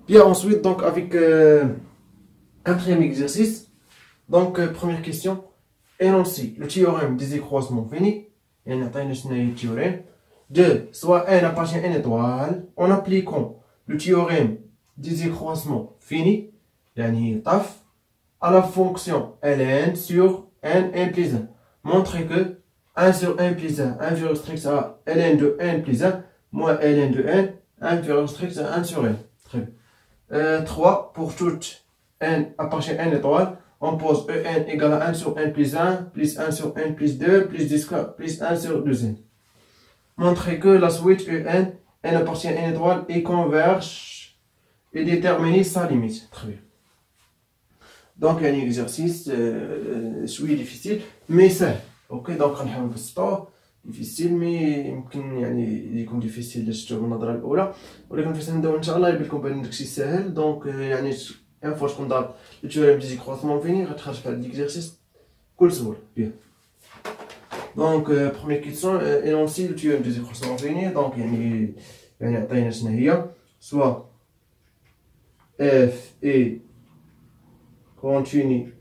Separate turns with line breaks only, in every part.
Bien, ensuite, donc, avec quatrième exercice. Donc, première question. Énoncer le théorème des croisements finis. Et on a un théorème. 2. Soit n appartient à une étoile en appliquant le théorème des croisements finis, TAF, à la fonction ln sur n plus 1. Montrer que 1 sur n plus 1 inférieur strict à ln de n plus 1 moins ln de n inférieur strict à 1 sur n. Très bien. 3. Pour toute n appartient à n étoile, on pose en égale à 1 sur n plus 1 plus 1 sur n plus 2 plus 10 plus 1 sur 2n. Montrer que la suite en n appartient à n étoile et converge et déterminer sa limite. Très bien. Donc, il y a un exercice difficile, mais c'est. Ok, donc on va faire difficile, mais يمكن يعني يكون difficile للشتوى بالنظرة الأولى، ولكن فاش نبداو إن شاء الله يبان لكم بان داكشي ساهل. دونك يعني ان فوا تكون دار لو تيوريم دي كروسمون فيني غتخرج في هاد ليكزارسيس بكل سهولة. بيان. دونك بروميير كيسيون énoncer le théorème des croisements finis. donc يعني عطينا شنو هي soit f est continu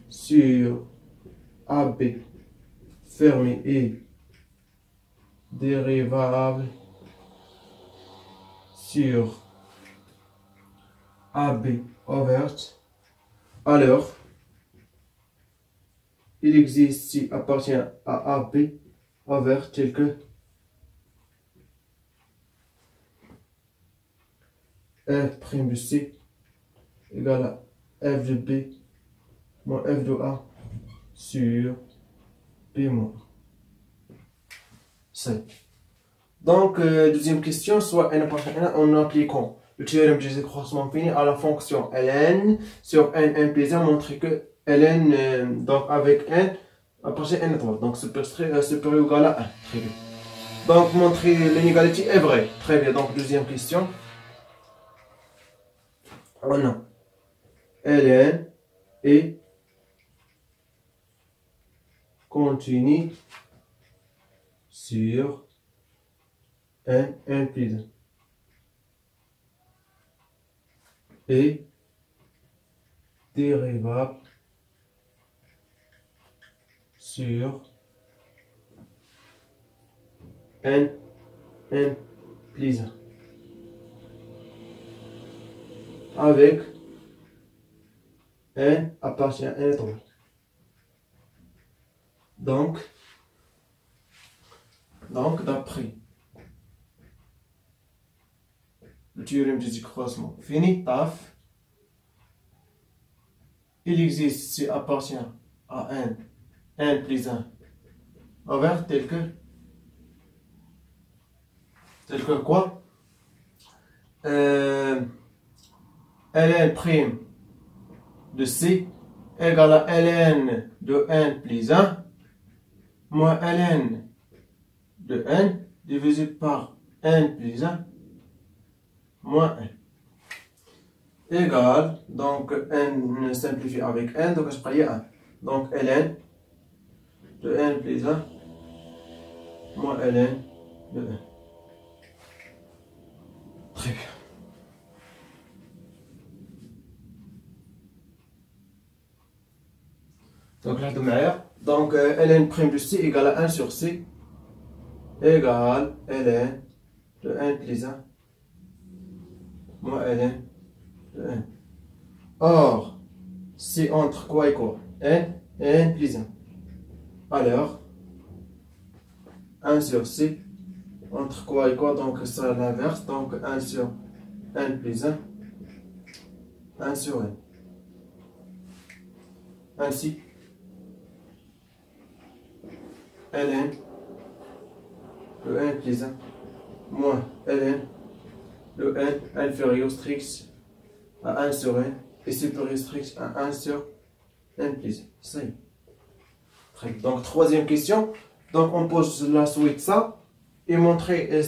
sur AB fermé et dérivable sur AB ouverte, alors il existe si appartient à AB ouvert tel que f' de C égale à f de B moins f de A sur B moins C. Donc, deuxième question, soit n appartient à n en appliquant le théorème des croisements finis à la fonction ln sur n plus 1, montrer que ln, donc avec n, appartient à n étoile. Donc, supérieur ou égal à 1. Très bien. Donc, montrer l'inégalité est vraie. Très bien. Donc, deuxième question. On a ln est continue sur n plus 1 et dérivable sur n plus 1 avec n appartient à n étoile. Donc d'après le théorème des croisements fini, TAF, il existe si appartient à n plus 1 ouvert tel que quoi ln prime de C égale à ln de n plus 1 moins ln de n divisé par n plus 1 moins n égale, donc n simplifie avec n, donc je prends 1. Donc ln de n plus 1 moins ln de n. Très bien. Donc là, de manière, donc ln prime de C égale à 1 sur C égale ln de n plus 1 moins ln de n. Or, c'est entre quoi et quoi? N et n plus 1. Alors, 1 sur C entre quoi et quoi? Donc ça l'inverse. Donc 1 sur n plus 1, 1 sur n. Ainsi, ln de n plus 1 moins ln de n inférieur strict à 1 sur n et supérieur strict à 1 sur n plus 1. Ça y est. Très bien. Donc, troisième question. Donc, on pose la suite ça et montrer en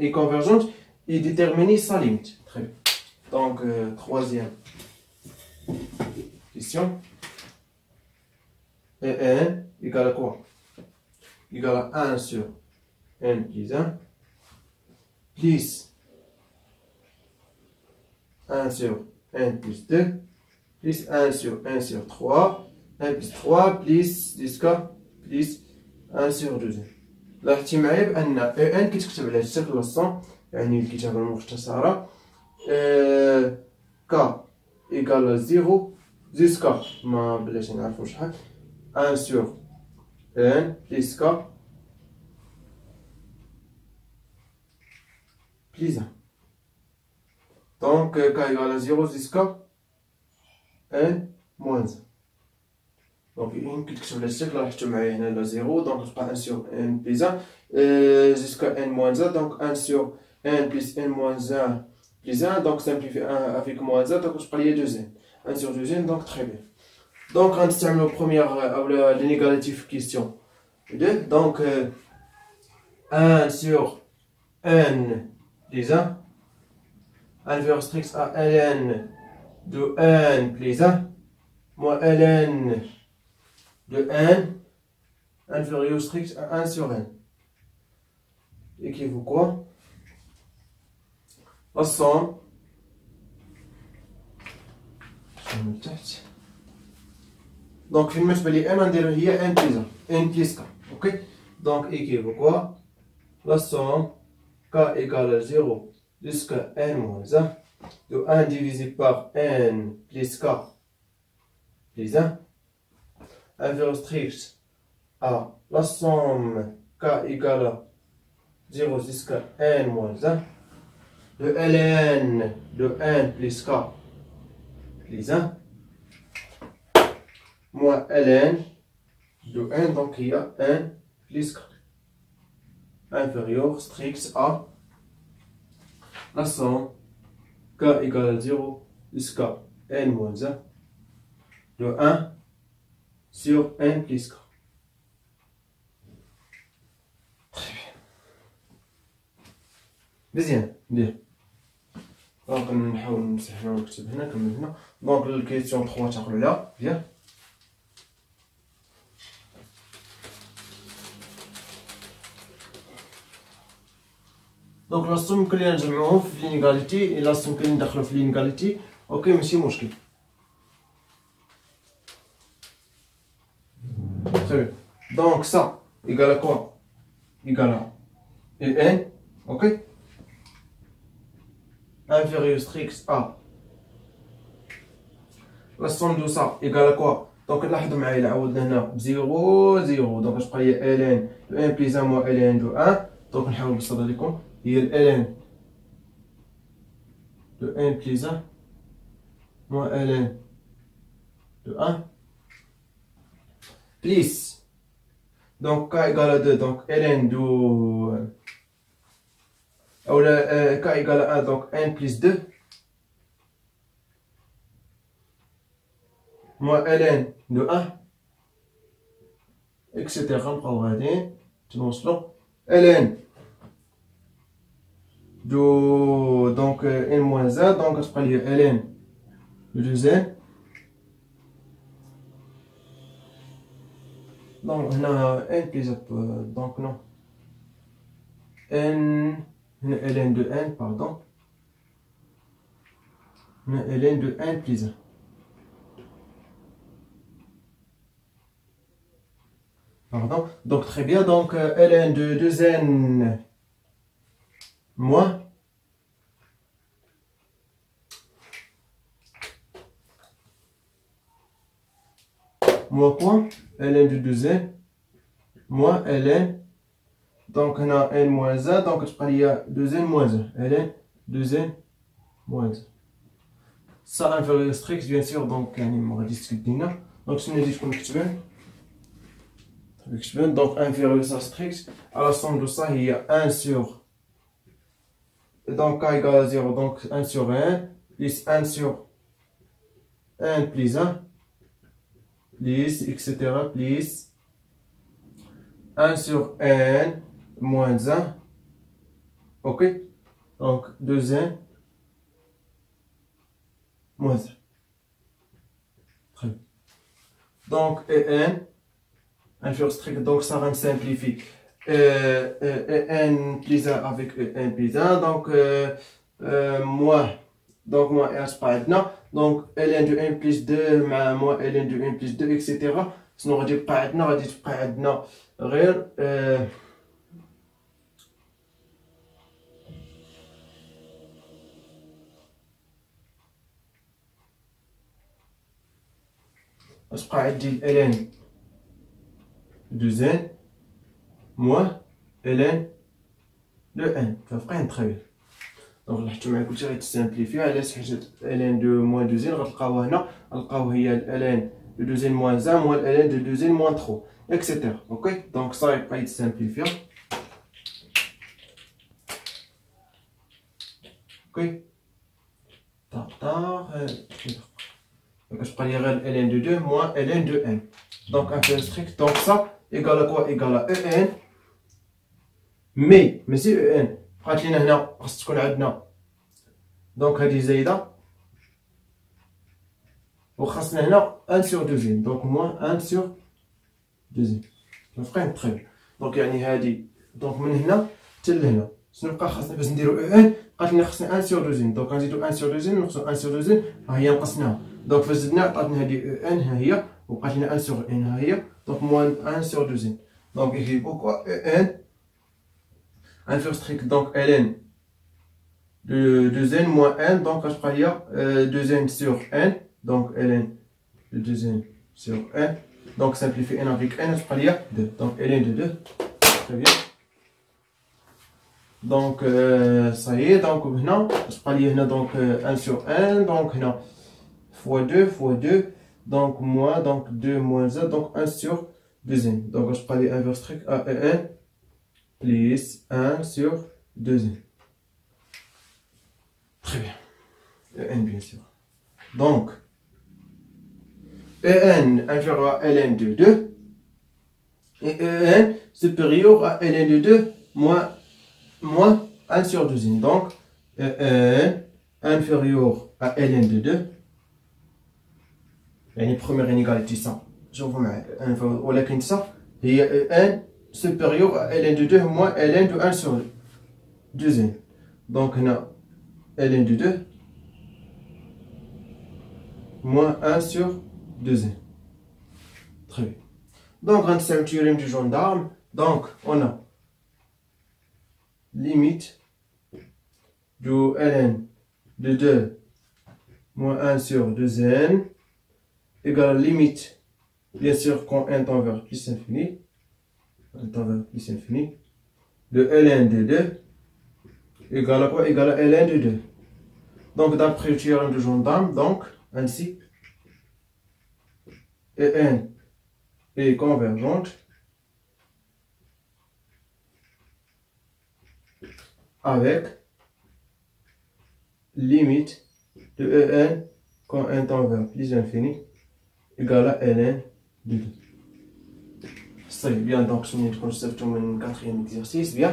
est convergente et déterminer sa limite. Très bien. Donc, troisième question. En égale à quoi? Égale à 1 sur n plus 1 plus 1 sur n plus 2, plus 1 sur 1 sur 3, 1 plus 3 plus jusqu'à plus 1 sur 2. لاحظتي معايا بان ان كيتكتب على الشكل لصون، يعني الكتابه المختصره ك ايكال 0 jusqu'à ما بلاش نعرفو شحال 1 sur n plus k plus 1. Donc k égale à 0 jusqu'à n moins 1. Donc يمكن تكتب على الشكل لاحظتو معايا هنا لا 0 دونك تبقى 1 sur n plus 1 jusqu'à n moins 1. donc 1 sur n plus n moins 1 plus 1. donc simplifie 1 avec moins 1 donc تبقى ليا 2n 1 sur 2n. donc très bien. donc غنستعملو première اولا l'inégalité question 2. donc 1 sur n plus 1 inférieur strict à ln de n plus 1 moins ln de n inférieur strict à 1 sur n équivaut quoi? La somme donc فين ما تبان لي n غنديرو هي n plus 1 n plus k. ok donc équivaut quoi? La somme k égale à 0 jusqu'à n moins 1 de 1 divisé par n plus k plus 1 inférieur strict à la somme k égale à 0 jusqu'à n moins 1 de ln de n plus k plus 1 moins ln de n. donc il y a n plus k inférieur strict à la somme k égale à 0 jusqu'à n moins 1 de 1 sur n plus k. Très bien. مزيان ندير دونك نحاول نمسح هنا ونكتب هنا كمل هنا. دونك الكيسيون 3 تقول لا بيان. دونك لاصوم يمكن لينا نجمعوهم في لينيغاليتي، لاصوم يمكن ندخلو في لينيغاليتي. اوكي ماشي مشكل. Très bien. Donc ça égale à quoi? Égale à n, ok? Inférieur strict à la somme de ça égale à quoi? donc لاحظوا معايا إلا عوضنا هنا ب 0 0 دونك غتبقى هي ln de n plus 1 moins ln de 1. دونك نحاول نبسطها لكم هي ln de n plus 1 moins ln de 1 plus donc k égale à 2 donc ln de ou k égale à 1 donc n plus 2 moins ln de 1 etc. نبقاو غاديين تنوصلو ln de donc n moins 1 donc غتبقى لي ln de 2n. donc هنا n plus donc non n هنا ln de n pardon هنا ln de n plus 1. pardon. donc très bien. donc ln de 2n moins quoi? ln de 2n moins ln donc هنا n moins 1 donc تبقى ليا 2n moins 1 ln 2n moins 1 ça inférieur strict bien sûr. donc يعني ما غاديش تكدينا donc شنو نزيد تكون مكتوبين donc inférieur strict à la somme de ça هي 1 sur donc k égale à 0 donc 1 sur 1 plus 1 sur 1 plus 1 plus etc. plus 1 sur n moins 1. ok donc 2n moins 1. très bien. donc n inférieur strict donc ça va simplifier n plus 1 avec n plus 1 donc moins دونك موان ان تبقى عندنا دونك ln دو ان بليس 2 مع موان ln دو ان بليس 2 اكسيتيرا. شنو غادي يبقى عندنا؟ غادي تبقى عندنا غير غتبقى عندي ln دو زين موان ln دو ان. فبقى تري بيان. دونك لاحظتو معايا كلشي غيتسامبليفي علاش؟ حيت ln دو موان دو زين غتلقاوها هنا، غنلقاو هي ln دو زين موان زان موان ln دو زين موان 3 اكسيتيرا. اوكي دونك صافي بقى يتسامبليفيا. اوكي طاق طاق كتبقى لي غير ln دو 2 موان ln دو ان. دونك ان بلو ستريكت دونك سا ايكال كوا؟ ايكال او ان مي ماشي او ان. بقات لينا هنا خاص تكون عندنا دونك هادي زايده وخاصنا هنا 1 سور دوزين دونك موان 1 سور دوزين. فاهمين تري بيان. دونك يعني هادي دونك من هنا حتى لهنا شنو بقى خاصنا باش نديرو او ان؟ بقات لنا خاصنا 1 سور دوزين دونك غنزيدو 1 سور دوزين نقصو 1 سور دوزين ها هي نقصناها. دونك فاش زدنا عطاتنا هادي او ان ها هي وبقات لنا 1 سور ان ها هي دونك موان 1 سور دوزين. دونك يجيبو كوا او ان ان فيرست تريك دونك ln de n moins 1 donc je prends là 2n sur n donc ln de 2n sur n donc simplifie n avec n je prends là 2 donc ln de 2. Très bien. Donc ça y est donc maintenant je prends là donc 1 sur 1 donc là fois 2 donc moins donc 2 moins 1 donc 1 sur 2n donc je prends les inverse truc à n plus 1 sur 2n. Très bien. En bien sûr. Donc, En inférieur à ln de 2 et En supérieur à ln de 2 moins 1 sur 2. Donc, En inférieur à ln de 2. يعني première inégalité ça. شوفوا معايا ولكن ça هي En supérieur à ln de 2 moins ln de 1 sur 2. Donc, هنا ln de 2 moins 1 sur 2n. Très bien. Donc, on a le théorème du gendarme. Donc, on a limite du ln de 2 moins 1 sur 2n égale limite, bien sûr, quand n tend vers plus infini, de ln de 2 égale à quoi? Égale à ln de 2. Donc, d'après le théorème de gendarme, donc, ainsi, En est convergente avec limite de En quand n tend vers plus infini égale à ln de 2. C'est bien, donc, je vais vous montrer le quatrième exercice. Bien.